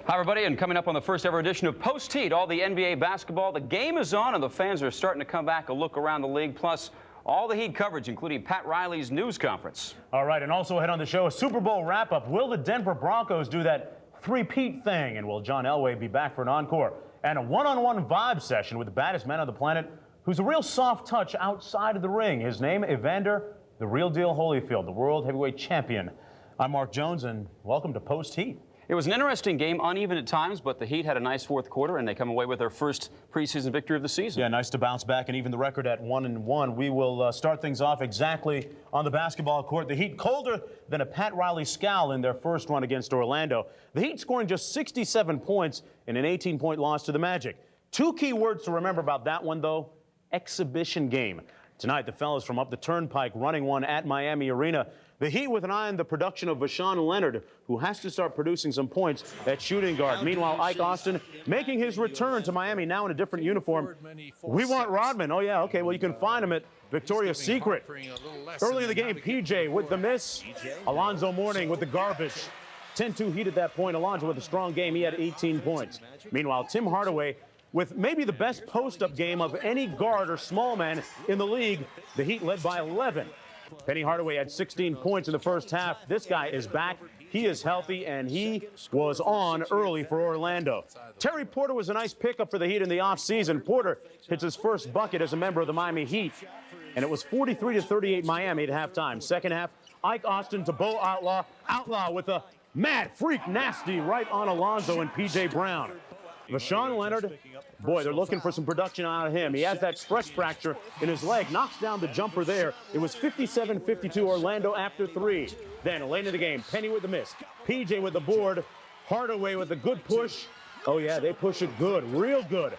Hi, everybody, and coming up on the first ever edition of Post Heat, all the NBA basketball. The game is on, and the fans are starting to come back, a look around the league, plus all the Heat coverage, including Pat Riley's news conference. All right, and also ahead on the show, a Super Bowl wrap-up. Will the Denver Broncos do that three-peat thing, and will John Elway be back for an encore? And a one-on-one vibe session with the baddest man on the planet, who's a real soft touch outside of the ring. His name, Evander, the real deal Holyfield, the world heavyweight champion. I'm Mark Jones, and welcome to Post Heat. It was an interesting game, uneven at times, but the Heat had a nice fourth quarter, and they come away with their first preseason victory of the season. Yeah, nice to bounce back and even the record at 1-1. We will start things off exactly on the basketball court. The Heat colder than a Pat Riley scowl in their first run against Orlando. The Heat scoring just 67 points in an 18-point loss to the Magic. Two key words to remember about that one, though: exhibition game. Tonight, the fellas from up the Turnpike running one at Miami Arena. The Heat with an eye on the production of Vashawn Leonard, who has to start producing some points at shooting guard. Meanwhile, Ike Austin making his return to Miami, now in a different uniform. We want Rodman. Oh, yeah, okay, well, you can find him at Victoria's Secret. Early in the game, PJ with the miss. Alonzo Mourning with the garbage. 10-2 Heat at that point. Alonzo with a strong game. He had 18 points. Meanwhile, Tim Hardaway with maybe the best post-up game of any guard or small man in the league. The Heat led by 11. Penny Hardaway had 16 points in the first half. This guy is back. He is healthy, and he was on early for Orlando. Terry Porter was a nice pickup for the Heat in the offseason. Porter hits his first bucket as a member of the Miami Heat, and it was 43-38 Miami at halftime. Second half, Ike Austin to Bo Outlaw. Outlaw with a mad freak nasty right on Alonzo and P.J. Brown. Vashawn Leonard, boy, they're looking for some production out of him. He has that stress fracture in his leg, knocks down the jumper there. It was 57-52 Orlando after three. Then late in the game, Penny with the miss, PJ with the board, Hardaway with the good push. Oh yeah, they push it good, real good.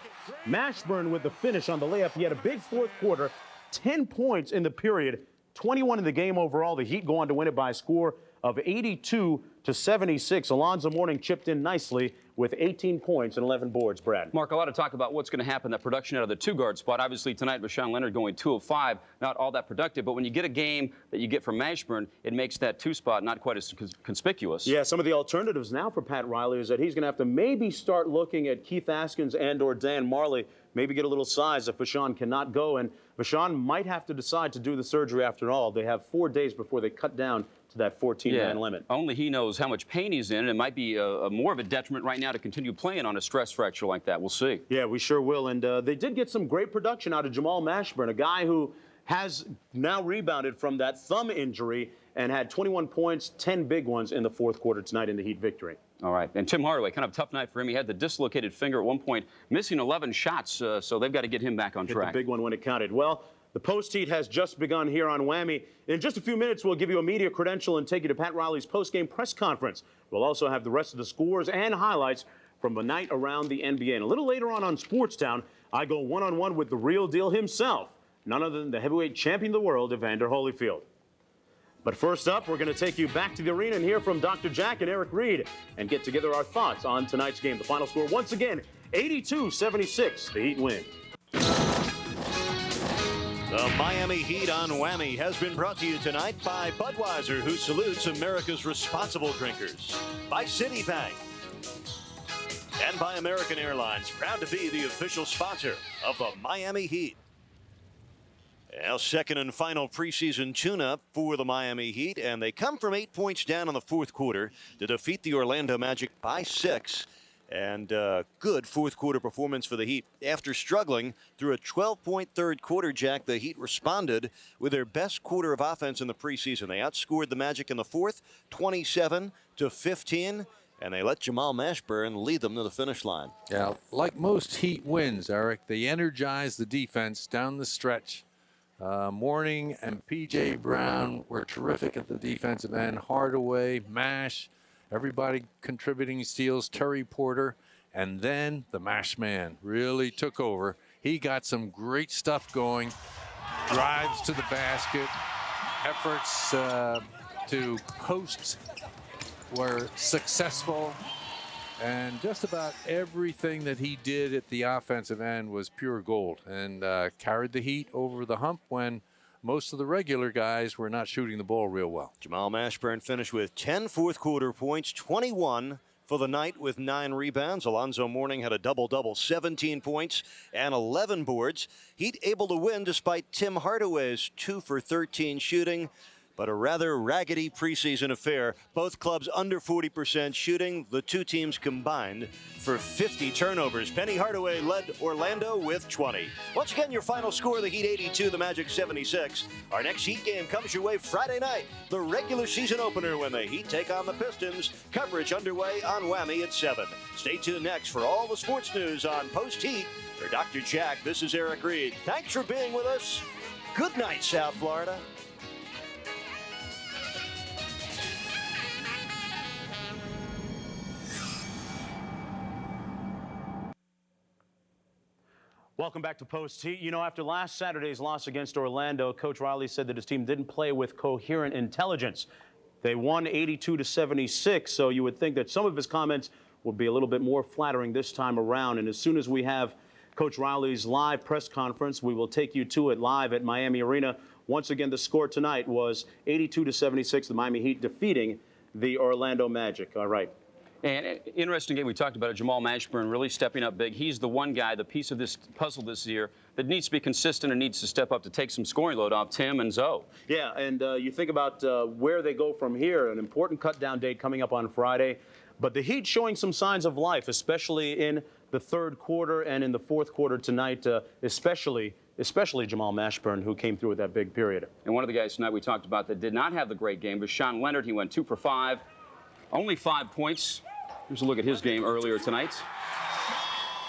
Mashburn with the finish on the layup. He had a big fourth quarter, 10 points in the period, 21 in the game overall. The Heat go on to win it by a score of 82-76. Alonzo Mourning chipped in nicely with 18 points and 11 boards, Brad. Mark, a lot of talk about what's going to happen, that production out of the two-guard spot. Obviously, tonight, Vashawn Leonard going 2 of 5, not all that productive. But when you get a game that you get from Mashburn, it makes that two spot not quite as conspicuous. Yeah, some of the alternatives now for Pat Riley is that he's going to have to maybe start looking at Keith Askins and or Dan Marley, maybe get a little size if Vashawn cannot go. And Vashawn might have to decide to do the surgery after all. They have 4 days before they cut down to that 14-man limit. Only he knows how much pain he's in, and it might be more of a detriment right now to continue playing on a stress fracture like that. We'll see. Yeah, we sure will. And they did get some great production out of Jamal Mashburn, a guy who has now rebounded from that thumb injury and had 21 points, 10 big ones in the fourth quarter tonight in the Heat victory. All right. And Tim Hardaway, kind of a tough night for him. He had the dislocated finger at one point, missing 11 shots, so they've got to get him back on track. The big one when it counted. Well, the post-heat has just begun here on WAMI. In just a few minutes, we'll give you a media credential and take you to Pat Riley's post-game press conference. We'll also have the rest of the scores and highlights from the night around the NBA. And a little later on Sportstown, I go one-on-one with the real deal himself, none other than the heavyweight champion of the world, Evander Holyfield. But first up, we're going to take you back to the arena and hear from Dr. Jack and Eric Reed and get together our thoughts on tonight's game. The final score, once again, 82-76. The Heat win. The Miami Heat on WAMI has been brought to you tonight by Budweiser, who salutes America's responsible drinkers, by Citibank, and by American Airlines, proud to be the official sponsor of the Miami Heat. Now, second and final preseason tune-up for the Miami Heat, and they come from 8 points down in the fourth quarter to defeat the Orlando Magic by 6. And good fourth quarter performance for the Heat. After struggling through a 12-point third quarter, Jack, the Heat responded with their best quarter of offense in the preseason. They outscored the Magic in the fourth, 27-15, and they let Jamal Mashburn lead them to the finish line. Yeah, like most Heat wins, Eric, they energized the defense down the stretch. Mourning and P.J. Brown were terrific at the defensive end. Hardaway, Mash, everybody contributing steals, Terry Porter, and then the Mash man really took over. He got some great stuff going, drives to the basket, efforts to post were successful, and just about everything that he did at the offensive end was pure gold, and carried the Heat over the hump when most of the regular guys were not shooting the ball real well. Jamal Mashburn finished with 10 fourth quarter points, 21 for the night with 9 rebounds. Alonzo Mourning had a double-double, 17 points and 11 boards. Heat able to win despite Tim Hardaway's 2 for 13 shooting, but a rather raggedy preseason affair. Both clubs under 40% shooting. The two teams combined for 50 turnovers. Penny Hardaway led Orlando with 20. Once again, your final score, the Heat 82, the Magic 76. Our next Heat game comes your way Friday night, the regular season opener when the Heat take on the Pistons. Coverage underway on WAMI at 7. Stay tuned next for all the sports news on Post Heat. For Dr. Jack, this is Eric Reed. Thanks for being with us. Good night, South Florida. Welcome back to Post Heat. You know, after last Saturday's loss against Orlando, Coach Riley said that his team didn't play with coherent intelligence. They won 82-76, so you would think that some of his comments would be a little bit more flattering this time around. And as soon as we have Coach Riley's live press conference, we will take you to it live at Miami Arena. Once again, the score tonight was 82-76, the Miami Heat defeating the Orlando Magic. All right. And interesting game, we talked about it, Jamal Mashburn really stepping up big. He's the one guy, the piece of this puzzle this year that needs to be consistent and needs to step up to take some scoring load off Tim and Zoe. Yeah, and you think about where they go from here, an important cut-down date coming up on Friday. But the Heat showing some signs of life, especially in the third quarter and in the fourth quarter tonight, especially Jamal Mashburn, who came through with that big period. And one of the guys tonight we talked about that did not have the great game was Sean Leonard. He went 2 for 5, only 5 points. Here's a look at his game earlier tonight.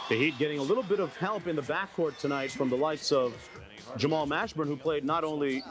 The Heat getting a little bit of help in the backcourt tonight from the likes of Jamal Mashburn, who played not only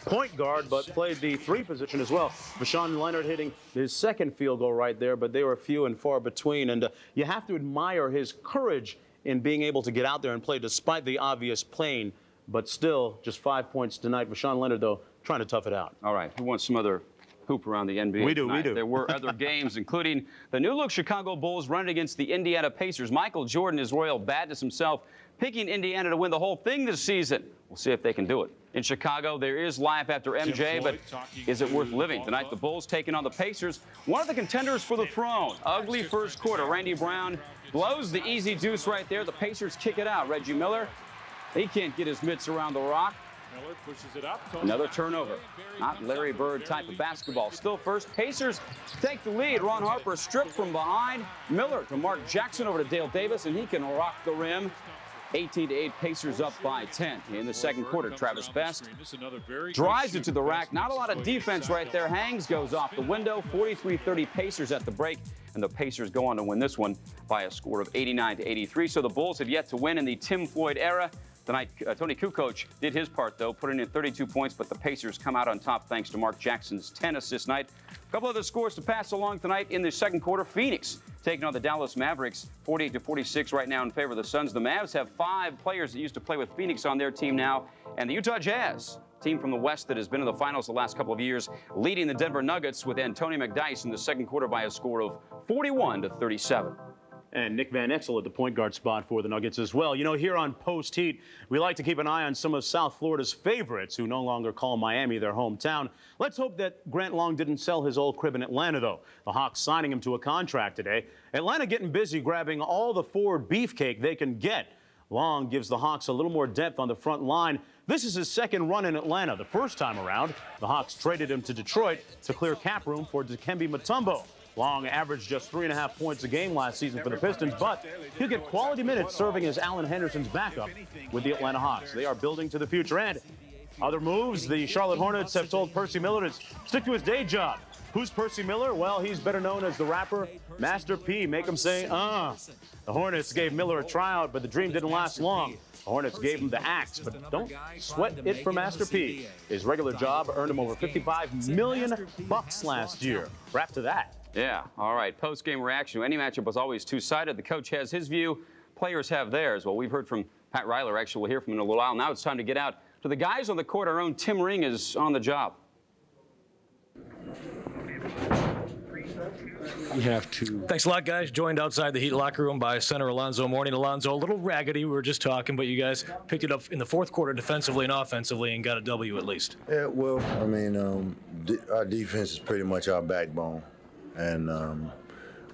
point guard, but played the 3 position as well. Sean Leonard hitting his second field goal right there, but they were few and far between. And you have to admire his courage in being able to get out there and play despite the obvious pain. But still, just 5 points tonight. Sean Leonard, though, trying to tough it out. All right, who wants some other hoop around the NBA We do. There were other games, including the new-look Chicago Bulls running against the Indiana Pacers. Michael Jordan, his royal badness himself, picking Indiana to win the whole thing this season. We'll see if they can do it. In Chicago, there is life after MJ, but is it worth living? Tonight, the Bulls taking on the Pacers, one of the contenders for the throne. Ugly first quarter. Randy Brown blows the easy deuce right there. The Pacers kick it out. Reggie Miller, he can't get his mitts around the rock. Miller pushes it up. Another turnover. Not Larry Bird type of basketball. Still first. Pacers take the lead. Ron Harper stripped from behind. Miller to Mark Jackson over to Dale Davis, and he can rock the rim. 18-8, Pacers up by 10. In the second quarter, Travis Best drives it to the rack. Not a lot of defense right there. Hangs goes off the window. 43-30 Pacers at the break. And the Pacers go on to win this one by a score of 89-83. So the Bulls have yet to win in the Tim Floyd era. Tonight, Tony Kukoc did his part, though, putting in 32 points, but the Pacers come out on top thanks to Mark Jackson's 10-assist night. A couple other scores to pass along tonight in the second quarter. Phoenix taking on the Dallas Mavericks, 48-46 right now in favor of the Suns. The Mavs have 5 players that used to play with Phoenix on their team now, and the Utah Jazz, team from the West that has been in the finals the last couple of years, leading the Denver Nuggets with Antonio McDyess in the second quarter by a score of 41-37. And Nick Van Exel at the point guard spot for the Nuggets as well. You know, here on Post Heat, we like to keep an eye on some of South Florida's favorites who no longer call Miami their hometown. Let's hope that Grant Long didn't sell his old crib in Atlanta, though. The Hawks signing him to a contract today. Atlanta getting busy grabbing all the forward beefcake they can get. Long gives the Hawks a little more depth on the front line. This is his second run in Atlanta. The first time around, the Hawks traded him to Detroit to clear cap room for Dikembe Mutombo. Long averaged just 3.5 points a game last season for the Pistons, but he'll get quality minutes serving as Alan Henderson's backup with the Atlanta Hawks. They are building to the future. And other moves, the Charlotte Hornets have told Percy Miller to stick to his day job. Who's Percy Miller? Well, he's better known as the rapper Master P. Make him say, The Hornets gave Miller a tryout, but the dream didn't last long. The Hornets gave him the axe, but don't sweat it for Master P. His regular job earned him over $55 million last year. Wrap to that. Yeah, all right. Post-game reaction. Any matchup was always two-sided. The coach has his view. Players have theirs. Well, we've heard from Pat Ryler. Actually, we'll hear from him in a little while. Now it's time to get out to the guys on the court. Our own Tim Ring is on the job. You have to. Thanks a lot, guys. Joined outside the Heat locker room by center Alonzo Mourning. Alonzo, a little raggedy. We were just talking, but you guys picked it up in the fourth quarter defensively and offensively and got a W at least. Yeah, well, I mean, our defense is pretty much our backbone. And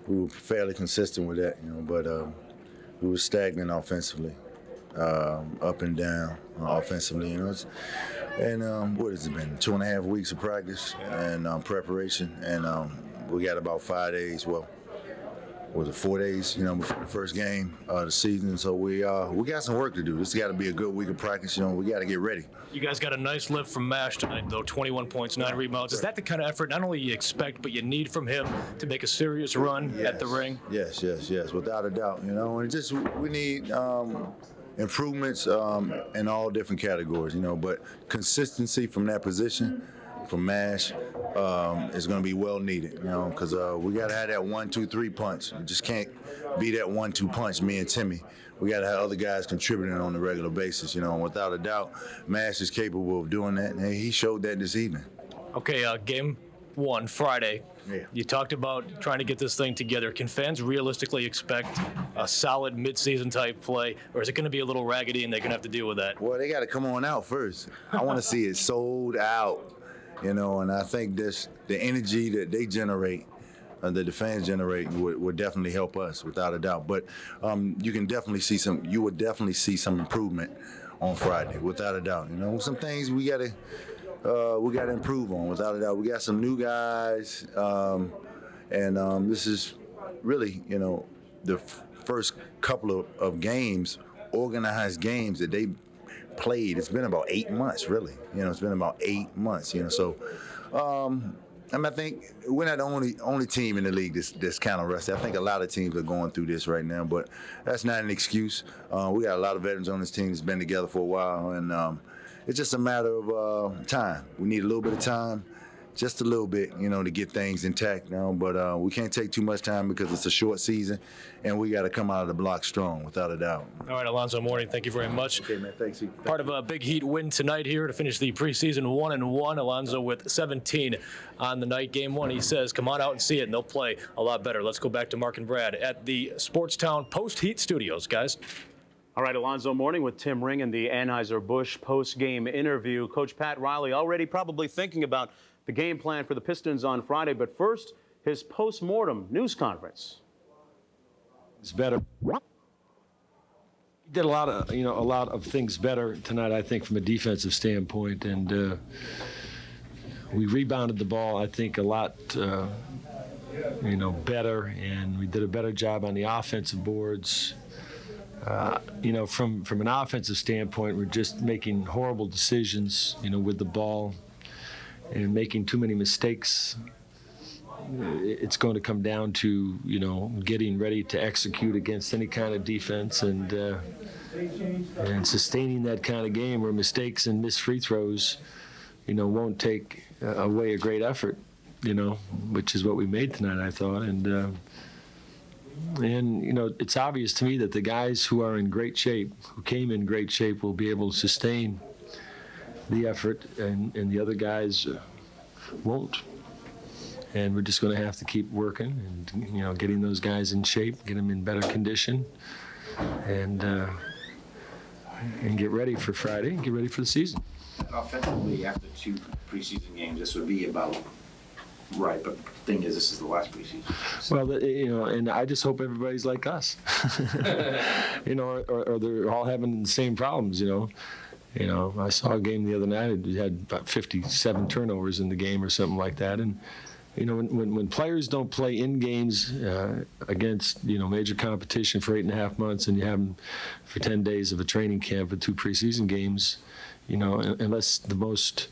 we were fairly consistent with that, but we were stagnant offensively, up and down offensively, And what has it been? 2.5 weeks of practice and preparation, and we got about 5 days. Well, was it 4 days? Before the first game of the season. So we got some work to do. This got to be a good week of practice. We got to get ready. You guys got a nice lift from Mash tonight, though. 21 points, 9 rebounds. Is that the kind of effort not only you expect, but you need from him to make a serious run at the ring? Yes, without a doubt. And we need improvements in all different categories. But consistency from that position, from Mash, is going to be well needed. Because we got to have that 1-2-3 punch. You just can't be that 1-2 punch, me and Timmy. We got to have other guys contributing on a regular basis, and without a doubt, Mash is capable of doing that, and he showed that this evening. Okay, game 1, Friday. Yeah. You talked about trying to get this thing together. Can fans realistically expect a solid midseason type play, or is it going to be a little raggedy and they're going to have to deal with that? Well, they got to come on out first. I want to see it sold out, and I think the energy that they generate, that the fans generate, would definitely help us, without a doubt. But you would definitely see some improvement on Friday, without a doubt. Some things we got to improve on, without a doubt. We got some new guys, and this is really, the first couple of games, organized games that they played. It's been about 8 months, really. It's been about 8 months. So. I think we're not the only team in the league that's kind of rusty. I think a lot of teams are going through this right now, but that's not an excuse. We got a lot of veterans on this team that's been together for a while, and it's just a matter of time. We need a little bit of time, just a little bit, to get things intact now. But we can't take too much time because it's a short season, and we got to come out of the block strong, without a doubt. All right, Alonzo Mourning, thank you very much. Okay, man, thanks. Part of a big Heat win tonight here to finish the preseason 1-1. Alonzo with 17 on the night. Game 1, he says, come on out and see it, and they'll play a lot better. Let's go back to Mark and Brad at the Sportstown post-Heat studios, guys. All right, Alonzo Mourning with Tim Ring in the Anheuser-Busch post-game interview. Coach Pat Riley already probably thinking about the game plan for the Pistons on Friday, but first, his post-mortem news conference. It's better. Did a lot of things better tonight, I think, from a defensive standpoint, and we rebounded the ball, I think, a lot, better, and we did a better job on the offensive boards. From an offensive standpoint, we're just making horrible decisions, with the ball and making too many mistakes. It's going to come down to, getting ready to execute against any kind of defense and sustaining that kind of game where mistakes and missed free throws, won't take away a great effort, which is what we made tonight, I thought. And it's obvious to me that the guys who are in great shape, who came in great shape, will be able to sustain the effort, and the other guys won't. And we're just going to have to keep working and, getting those guys in shape, get them in better condition, and get ready for Friday and get ready for the season. Offensively, after 2 preseason games, this would be about right, but the thing is, this is the last preseason. Well, and I just hope everybody's like us, or they're all having the same problems, I saw a game the other night. It had about 57 turnovers in the game or something like that. And, when players don't play in games against, major competition for 8.5 months, and you have them for 10 days of a training camp with 2 preseason games, unless the most,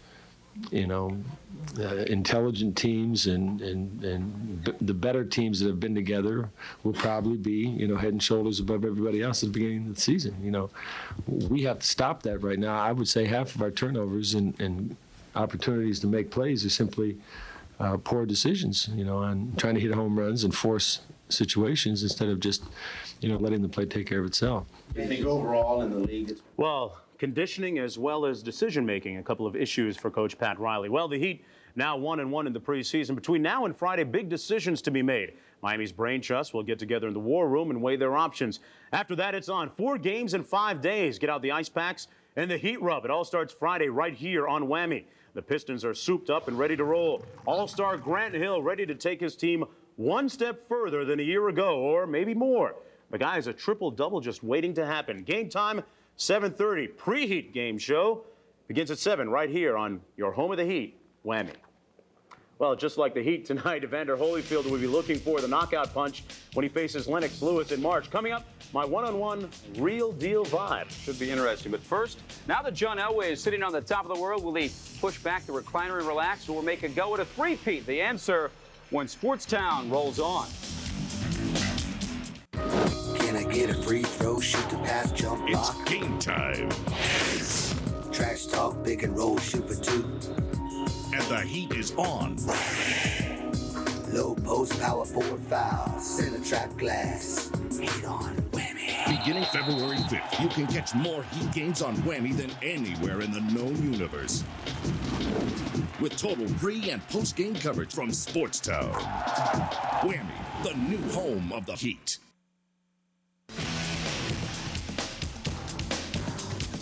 intelligent teams and the better teams that have been together will probably be, head and shoulders above everybody else at the beginning of the season. We have to stop that right now. I would say half of our turnovers and opportunities to make plays are simply poor decisions, on trying to hit home runs and force situations instead of just, letting the play take care of itself. I think overall in the league, Well, conditioning as well as decision-making, a couple of issues for Coach Pat Riley. Well, the Heat now 1-1 in the preseason. Between now and Friday, big decisions to be made. Miami's brain trust will get together in the war room and weigh their options. After that, it's on 4 games in 5 days. Get out the ice packs and the heat rub. It all starts Friday right here on WAMI. The Pistons are souped up and ready to roll. All-star Grant Hill ready to take his team one step further than a year ago, or maybe more. The guy is a triple-double just waiting to happen. Game time, 7:30. Preheat game show begins at 7 right here on your home of the Heat, WAMI. Well, just like the Heat tonight, Evander Holyfield will be looking for the knockout punch when he faces Lennox Lewis in March. Coming up, my one-on-one real deal vibe. Should be interesting. But first, now that John Elway is sitting on the top of the world, will he push back the recliner and relax, or make a go at a three-peat? The answer when Sportstown rolls on. Can I get a free throw, shoot the pass, jump block? It's game time. Trash talk, big and roll, shoot for two. And the heat is on. Low post, power forward foul, center trap glass. Heat on WAMI. Beginning February 5th, you can catch more Heat games on WAMI than anywhere in the known universe. With total pre- and post-game coverage from Sportstown. WAMI, the new home of the Heat.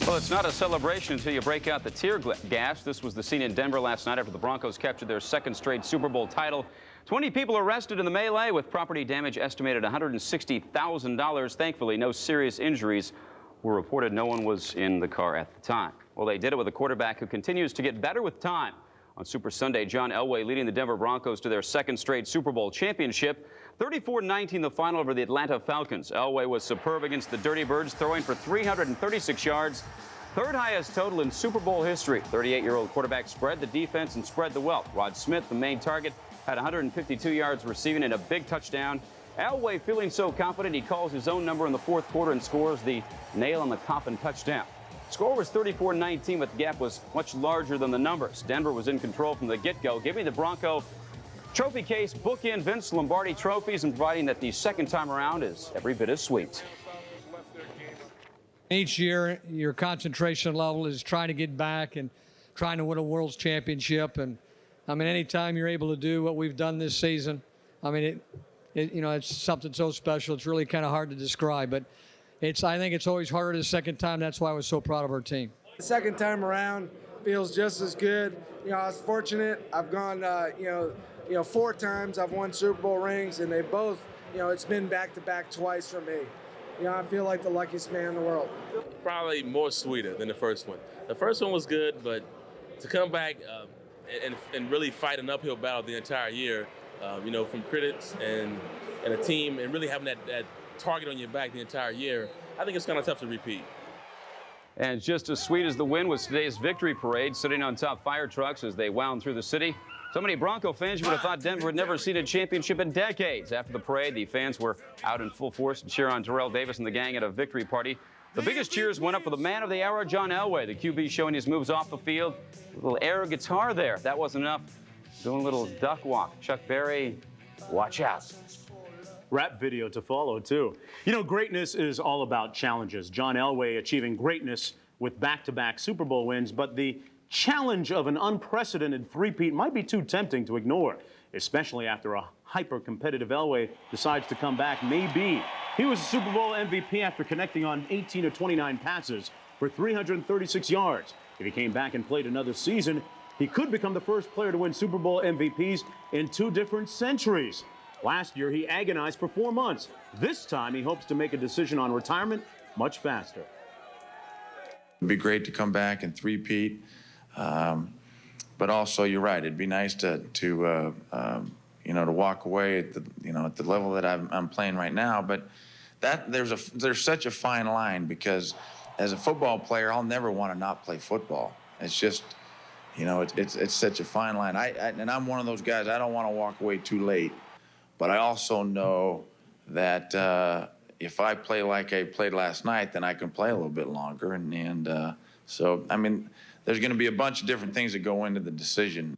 Well, it's not a celebration until you break out the tear gas. This was the scene in Denver last night after the Broncos captured their second straight Super Bowl title. 20 people arrested in the melee with property damage estimated $160,000. Thankfully, no serious injuries were reported. No one was in the car at the time. Well, they did it with a quarterback who continues to get better with time. On Super Sunday, John Elway leading the Denver Broncos to their second straight Super Bowl championship. 34-19 the final over the Atlanta Falcons. Elway was superb against the Dirty Birds, throwing for 336 yards, third highest total in Super Bowl history. 38-year-old quarterback spread the defense and spread the wealth. Rod Smith, the main target, had 152 yards receiving and a big touchdown. Elway feeling so confident he calls his own number in the fourth quarter and scores the nail-on-the-coffin touchdown. Score was 34-19, but the gap was much larger than the numbers. Denver was in control from the get-go, giving the Bronco trophy case, bookend Vince Lombardi trophies, and providing that the second time around is every bit as sweet. Each year, your concentration level is trying to get back and trying to win a world's championship. And I mean, anytime you're able to do what we've done this season, I mean, it's something so special. It's really kind of hard to describe, but I think it's always harder the second time. That's why I was so proud of our team. The second time around feels just as good. I was fortunate. I've gone, 4 times I've won Super Bowl rings, and they both, it's been back-to-back twice for me. I feel like the luckiest man in the world. Probably more sweeter than the first one. The first one was good, but to come back and really fight an uphill battle the entire year, from critics and a team, and really having that target on your back the entire year, I think it's kind of tough to repeat. And just as sweet as the win was today's victory parade, sitting on top fire trucks as they wound through the city. So many Bronco fans, you would have thought Denver had never seen a championship in decades. After the parade, the fans were out in full force to cheer on Terrell Davis and the gang at a victory party. The biggest cheers went up for the man of the hour, John Elway, the QB showing his moves off the field. A little air guitar there. That wasn't enough. Doing a little duck walk. Chuck Berry, watch out. Rap video to follow, too. Greatness is all about challenges. John Elway achieving greatness with back-to-back Super Bowl wins, but the challenge of an unprecedented three-peat might be too tempting to ignore, especially after a hyper-competitive Elway decides to come back. Maybe. He was a Super Bowl MVP after connecting on 18 of 29 passes for 336 yards. If he came back and played another season, he could become the first player to win Super Bowl MVPs in 2 different centuries. Last year, he agonized for 4 months. This time, he hopes to make a decision on retirement much faster. It'd be great to come back and three-peat. But also, you're right. It'd be nice to walk away at the level that I'm playing right now. But there's such a fine line, because as a football player, I'll never want to not play football. It's just, it's such a fine line. And I'm one of those guys. I don't want to walk away too late. But I also know that if I play like I played last night, then I can play a little bit longer. So, I mean, there's going to be a bunch of different things that go into the decision.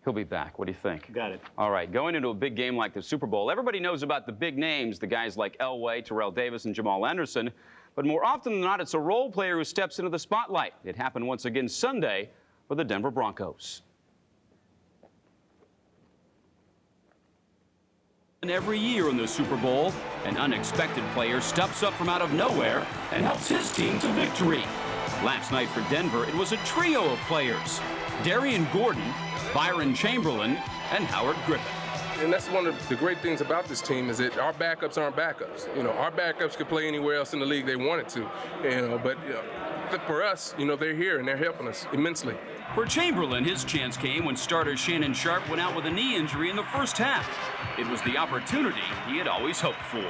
He'll be back. What do you think? Got it. All right, going into a big game like the Super Bowl, everybody knows about the big names, the guys like Elway, Terrell Davis, and Jamal Anderson. But more often than not, it's a role player who steps into the spotlight. It happened once again Sunday for the Denver Broncos. And every year in the Super Bowl, an unexpected player steps up from out of nowhere and helps his team to victory. Last night for Denver, it was a trio of players: Darian Gordon, Byron Chamberlain, and Howard Griffith. And that's one of the great things about this team is that our backups aren't backups. You know, our backups could play anywhere else in the league they wanted to. You know, but for us, you know, they're here and they're helping us immensely. For Chamberlain, his chance came when starter Shannon Sharp went out with a knee injury in the first half. It was the opportunity he had always hoped for.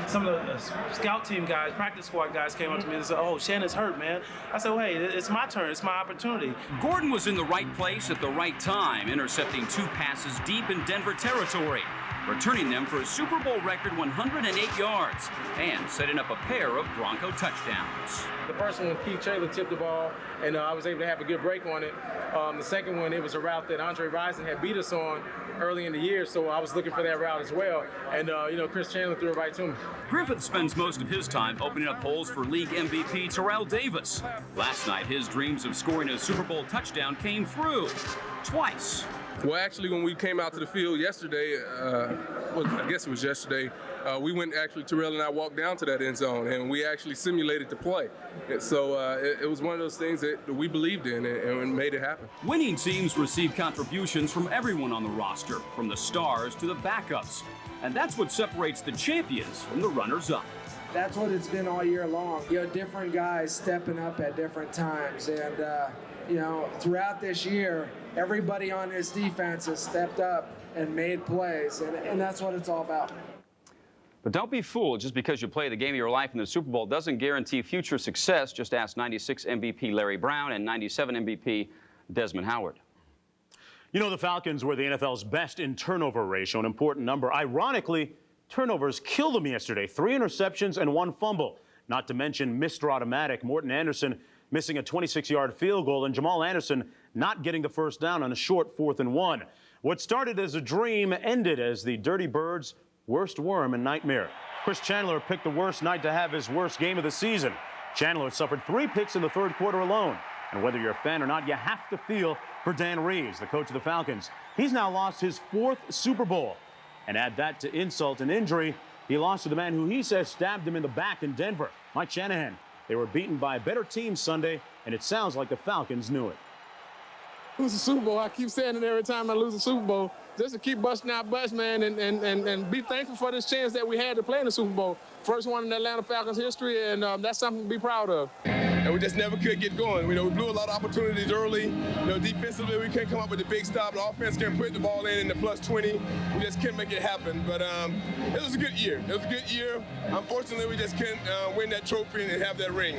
Some of the scout team guys, practice squad guys came up to me and said, "Oh, Shannon's hurt, man." I said, "Well, hey, it's my turn. It's my opportunity." Gordon was in the right place at the right time, intercepting 2 passes deep in Denver territory, returning them for a Super Bowl record 108 yards and setting up a pair of Bronco touchdowns. The first one, Keith Taylor tipped the ball, and I was able to have a good break on it. The second one, it was a route that Andre Rison had beat us on early in the year, so I was looking for that route as well. And, you know, Chris Chandler threw it right to me. Griffith spends most of his time opening up holes for league MVP Terrell Davis. Last night, his dreams of scoring a Super Bowl touchdown came through twice. Well, actually, when we came out to the field yesterday, I guess it was yesterday, we went, actually, Terrell and I walked down to that end zone, and we actually simulated the play. And so it was one of those things that we believed in and made it happen. Winning teams receive contributions from everyone on the roster, from the stars to the backups. And that's what separates the champions from the runners-up. That's what it's been all year long. You know, different guys stepping up at different times. And, you know, throughout this year, everybody on this defense has stepped up and made plays. And that's what it's all about. But don't be fooled. Just because you play the game of your life in the Super Bowl doesn't guarantee future success. Just ask 96 MVP Larry Brown and 97 MVP Desmond Howard. You know, the Falcons were the NFL's best in turnover ratio, an important number. Ironically, turnovers killed them yesterday. 3 interceptions and 1 fumble. Not to mention Mr. Automatic, Morton Anderson missing a 26-yard field goal, and Jamal Anderson not getting the first down on a short 4th and 1. What started as a dream ended as the Dirty Birds' worst worm and nightmare. Chris Chandler picked the worst night to have his worst game of the season. Chandler suffered 3 picks in the 3rd quarter alone. And whether you're a fan or not, you have to feel for Dan Reeves, the coach of the Falcons. He's now lost his 4th Super Bowl. And add that to insult and injury, he lost to the man who he says stabbed him in the back in Denver, Mike Shanahan. They were beaten by a better team Sunday, and it sounds like the Falcons knew it. Lose the Super Bowl. I keep saying it every time I lose a Super Bowl, just to keep busting our butts, man, and be thankful for this chance that we had to play in the Super Bowl. First one in the Atlanta Falcons history, and that's something to be proud of. And we just never could get going. You know, we blew a lot of opportunities early. You know, defensively, we couldn't come up with the big stop. The offense couldn't put the ball in the +20. We just couldn't make it happen. But it was a good year. It was a good year. Unfortunately, we just couldn't win that trophy and have that ring.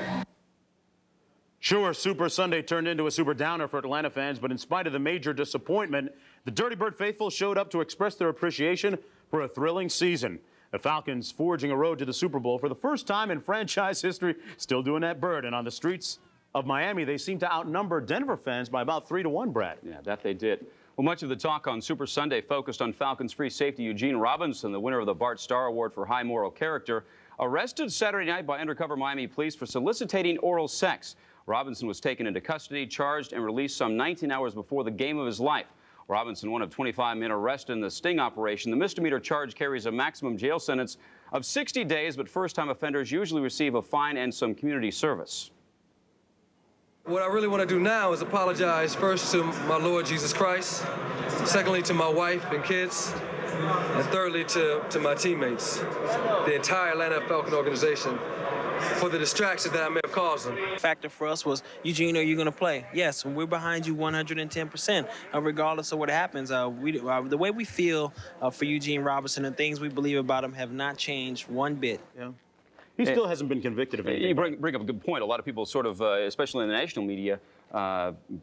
Sure, Super Sunday turned into a super downer for Atlanta fans, but in spite of the major disappointment, the Dirty Bird faithful showed up to express their appreciation for a thrilling season. The Falcons forging a road to the Super Bowl for the first time in franchise history, still doing that bird. And on the streets of Miami, they seem to outnumber Denver fans by about 3 to 1, Brad. Yeah, that they did. Well, much of the talk on Super Sunday focused on Falcons free safety Eugene Robinson, the winner of the Bart Starr Award for High Moral Character, arrested Saturday night by undercover Miami police for soliciting oral sex. Robinson was taken into custody, charged, and released some 19 hours before the game of his life. Robinson, one of 25 men arrested in the sting operation. The misdemeanor charge carries a maximum jail sentence of 60 days, but first-time offenders usually receive a fine and some community service. What I really want to do now is apologize first to my Lord Jesus Christ, secondly to my wife and kids, and thirdly to my teammates, the entire Atlanta Falcon organization, for the distraction that I may have caused them. Factor for us was, Eugene, are you going to play? Yes, we're behind you 110%. Regardless of what happens, the way we feel for Eugene Robinson and things we believe about him have not changed one bit. Yeah. He still hasn't been convicted of anything. You bring up a good point. A lot of people sort of, especially in the national media,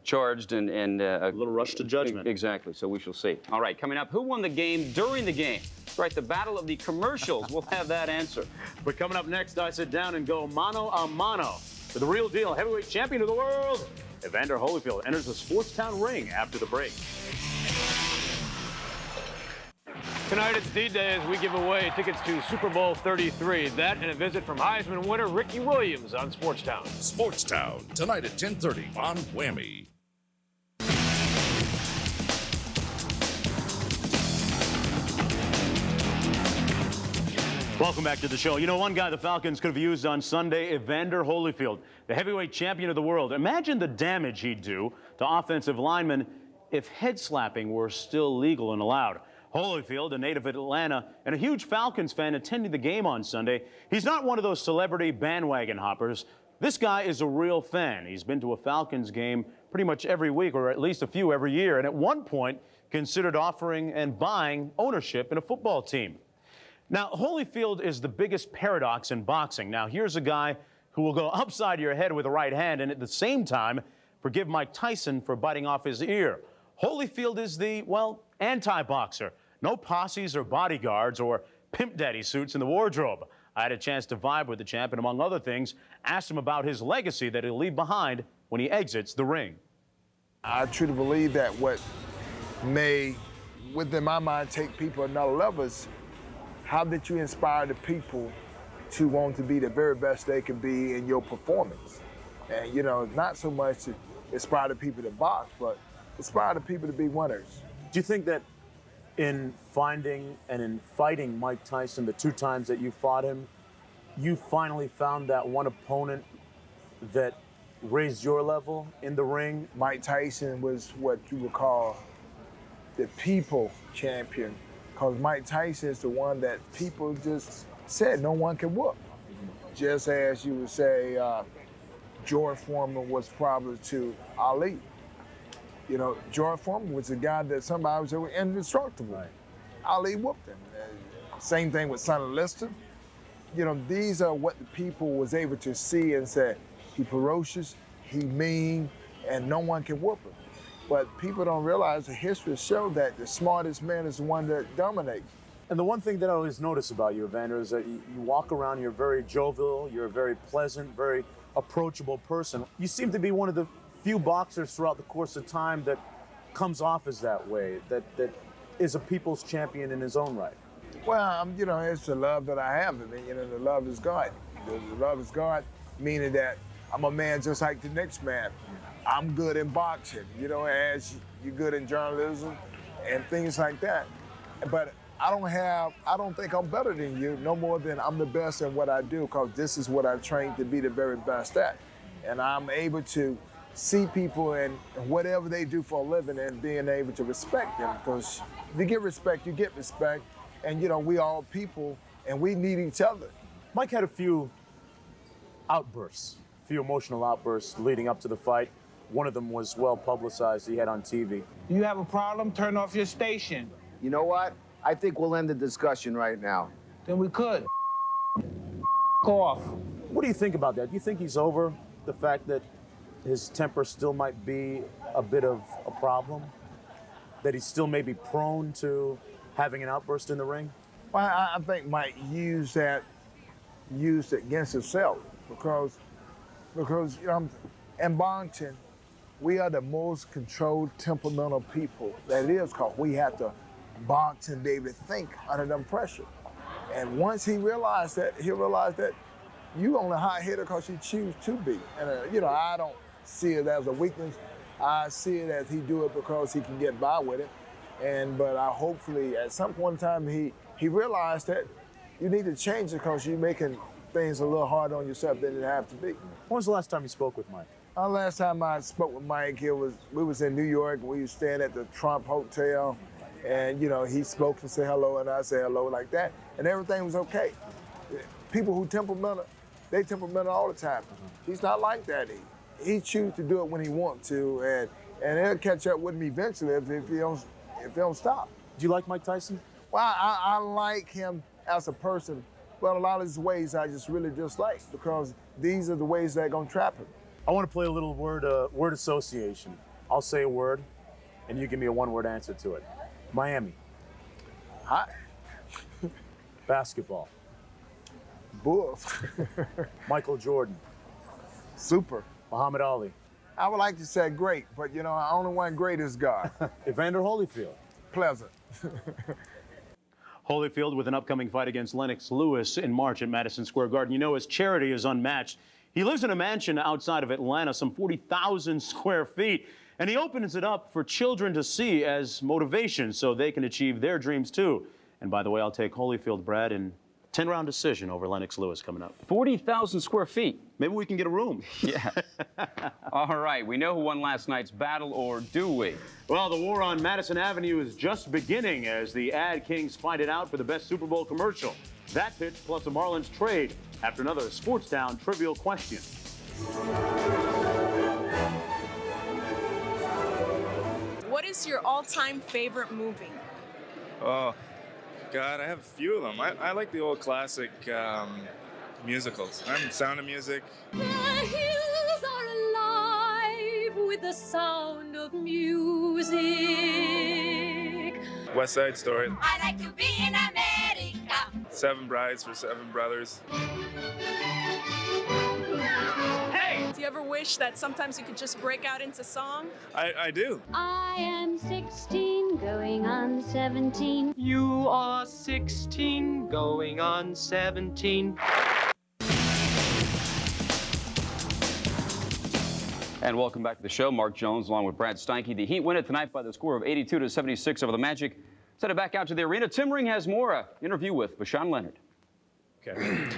charged and a little rush to judgment. Exactly, so we shall see. All right, coming up, who won the game during the game? That's right, the battle of the commercials. We'll have that answer. But coming up next, I sit down and go mano a mano with the real deal heavyweight champion of the world. Evander Holyfield enters the Sportstown ring after the break. Tonight it's D-Day as we give away tickets to Super Bowl 33. That and a visit from Heisman winner Ricky Williams on Sportstown. Sportstown, tonight at 10:30 on WAMI. Welcome back to the show. You know, one guy the Falcons could have used on Sunday, Evander Holyfield, the heavyweight champion of the world. Imagine the damage he'd do to offensive linemen if head slapping were still legal and allowed. Holyfield, a native of Atlanta and a huge Falcons fan, attending the game on Sunday. He's not one of those celebrity bandwagon hoppers. This guy is a real fan. He's been to a Falcons game pretty much every week, or at least a few every year, and at one point considered offering and buying ownership in a football team. Now, Holyfield is the biggest paradox in boxing. Now, here's a guy who will go upside your head with a right hand and at the same time forgive Mike Tyson for biting off his ear. Holyfield is the, well, anti-boxer. No posses or bodyguards or pimp daddy suits in the wardrobe. I had a chance to vibe with the champ and, among other things, asked him about his legacy that he'll leave behind when he exits the ring. I truly believe that what may, within my mind, take people another level is how did you inspire the people to want to be the very best they can be in your performance? And, you know, not so much to inspire the people to box, but inspire the people to be winners. Do you think that in finding and in fighting Mike Tyson, the 2 times that you fought him, you finally found that one opponent that raised your level in the ring? Mike Tyson was what you would call the people champion, because Mike Tyson is the one that people just said no one can whoop. Just as you would say George Foreman was probably to Ali. You know, George Foreman was a guy that somebody was indestructible. Right. Ali whooped him. Same thing with Sonny Liston. You know, these are what the people was able to see and say, he ferocious, he mean, and no one can whoop him. But people don't realize the history shows that the smartest man is the one that dominates. And the one thing that I always notice about you, Evander, is that you walk around, you're very jovial, you're a very pleasant, very approachable person. You seem to be one of the few boxers throughout the course of time that comes off as that way, that is a people's champion in his own right. Well, you know, it's the love that I have. I mean, you know, the love is God. The love is God, meaning that I'm a man just like the next man. I'm good in boxing, you know, as you're good in journalism and things like that. But I don't think I'm better than you, no more than I'm the best in what I do, because this is what I trained to be the very best at. And I'm able to see people and whatever they do for a living and being able to respect them, because if you get respect, you get respect. And, you know, we all people and we need each other. Mike had a few outbursts, a few emotional outbursts leading up to the fight. One of them was well publicized. He had on TV. You have a problem? Turn off your station. You know what? I think we'll end the discussion right now. Then we could. Off. What do you think about that? Do you think he's over the fact that his temper still might be a bit of a problem? That he still may be prone to having an outburst in the ring? Well, I think Mike used it against himself because you know, in boxing, we are the most controlled, temperamental people that is, because we have to box and be able to think under them pressure. And once he realized that, you only hot hitter because you choose to be. And you know, I don't see it as a weakness. I see it as he do it because he can get by with it. But hopefully at some point in time he realized that you need to change it because you're making things a little harder on yourself than it have to be. When was the last time you spoke with Mike? Last time I spoke with Mike, we was in New York. We were staying at the Trump Hotel, and you know, he spoke and said hello, and I said hello like that, and everything was okay. People who temperamental, they temperamental all the time. He's not like that. He chooses to do it when he wants to, and he'll catch up with me eventually if he don't stop. Do you like Mike Tyson? Well, I like him as a person, but a lot of his ways I just really dislike, because these are the ways that are gonna trap him. I want to play a little word association. I'll say a word, and you give me a one-word answer to it. Miami. Hot. Basketball. Bulls. Michael Jordan. Super. Muhammad Ali. I would like to say great, but you know, only one great is God. Evander Holyfield. Pleasant. Holyfield with an upcoming fight against Lennox Lewis in March at Madison Square Garden. You know, his charity is unmatched. He lives in a mansion outside of Atlanta, some 40,000 square feet, and he opens it up for children to see as motivation so they can achieve their dreams too. And by the way, I'll take Holyfield, Brad, in 10-round decision over Lennox Lewis coming up. 40,000 square feet. Maybe we can get a room. Yeah. All right, we know who won last night's battle, or do we? Well, the war on Madison Avenue is just beginning as the Ad Kings fight it out for the best Super Bowl commercial. That pitch plus a Marlins trade after another Sports Town trivial question. What is your all-time favorite movie? Oh, God, I have a few of them. I like the old classic musicals. I'm Sound of Music. The hills are alive with the sound of music. West Side Story. I like to be in America. Seven Brides for Seven Brothers. Do you ever wish that sometimes you could just break out into song? I do. I am 16, going on 17. You are 16, going on 17. And welcome back to the show. Mark Jones along with Brad Steinke. The Heat win it tonight by the score of 82-76 over the Magic. Send it back out to the arena. Tim Ring has more. Interview with Vashawn Leonard. Okay.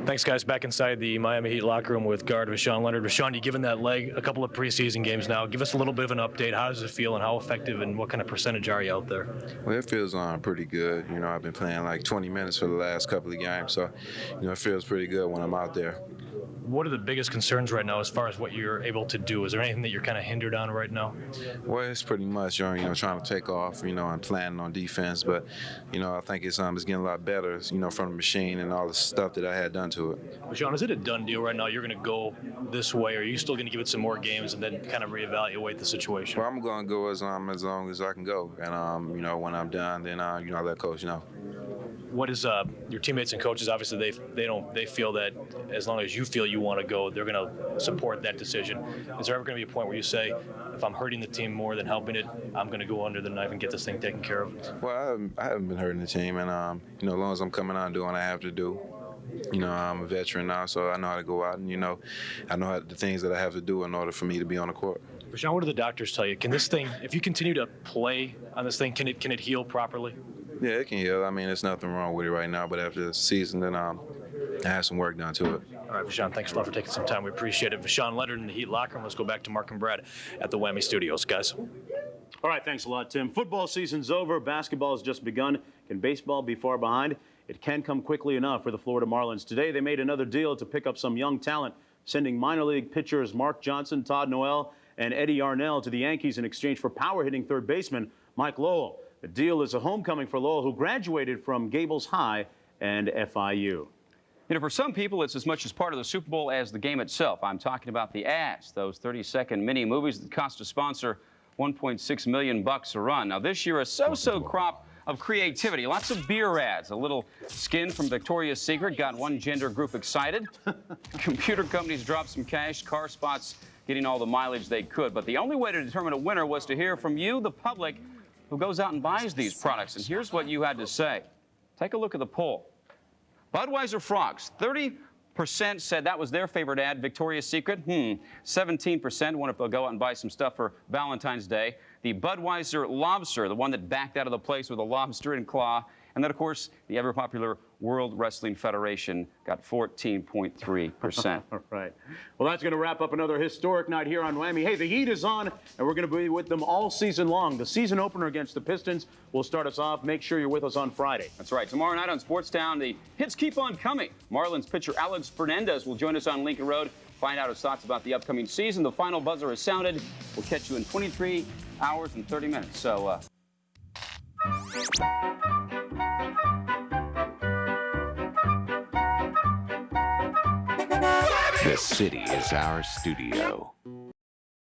Thanks, guys. Back inside the Miami Heat locker room with guard Vashawn Leonard. Vashawn, you've given that leg a couple of preseason games now. Give us a little bit of an update. How does it feel and how effective and what kind of percentage are you out there? Well, it feels pretty good. You know, I've been playing like 20 minutes for the last couple of games, so, you know, it feels pretty good when I'm out there. What are the biggest concerns right now as far as what you're able to do? Is there anything that you're kind of hindered on right now? Well, it's pretty much, you know, trying to take off, you know, and planning on defense. But, you know, I think it's getting a lot better, you know, from the machine and all the stuff that I had done to it. Vashawn, is it a done deal right now? You're going to go this way, or are you still going to give it some more games and then kind of reevaluate the situation? Well, I'm going to go as long as I can go. And, you know, when I'm done, then, you know, I let coach know. What is your teammates and coaches? Obviously, they feel that as long as you feel you want to go, they're going to support that decision. Is there ever going to be a point where you say, if I'm hurting the team more than helping it, I'm going to go under the knife and get this thing taken care of? Well, I haven't been hurting the team, and you know, as long as I'm coming out and doing what I have to do. You know, I'm a veteran now, so I know how to go out, and you know, I know the things that I have to do in order for me to be on the court. Vashawn, what do the doctors tell you? Can this thing, if you continue to play on this thing, can it heal properly? Yeah, it can heal. I mean, there's nothing wrong with it right now, but after the season, then I have some work done to it. All right, Vashawn, thanks a lot for taking some time. We appreciate it. Vashawn Leonard in the Heat locker room. Let's go back to Mark and Brad at the WAMI studios, guys. All right, thanks a lot, Tim. Football season's over. Basketball has just begun. Can baseball be far behind? It can come quickly enough for the Florida Marlins. Today, they made another deal to pick up some young talent, sending minor league pitchers Mark Johnson, Todd Noel, and Eddie Yarnell to the Yankees in exchange for power-hitting third baseman Mike Lowell. The deal is a homecoming for Lowell, who graduated from Gables High and FIU. You know, for some people, it's as much as part of the Super Bowl as the game itself. I'm talking about the ads, those 30-second mini movies that cost a sponsor $1.6 million a run. Now, this year, a so-so crop of creativity. Lots of beer ads. A little skin from Victoria's Secret got one gender group excited. Computer companies dropped some cash. Car spots getting all the mileage they could. But the only way to determine a winner was to hear from you, the public, who goes out and buys these products. And here's what you had to say. Take a look at the poll. Budweiser frogs, 30% said that was their favorite ad. Victoria's Secret, 17% wanted to go out and buy some stuff for Valentine's Day. The Budweiser lobster, the one that backed out of the place with a lobster and claw. And then, of course, the ever-popular World Wrestling Federation got 14.3%. All right. Well, that's going to wrap up another historic night here on WAMI. Hey, the Heat is on, and we're going to be with them all season long. The season opener against the Pistons will start us off. Make sure you're with us on Friday. That's right. Tomorrow night on Sportstown, the hits keep on coming. Marlins pitcher Alex Fernandez will join us on Lincoln Road. Find out his thoughts about the upcoming season. The final buzzer has sounded. We'll catch you in 23 hours and 30 minutes. So, The city is our studio.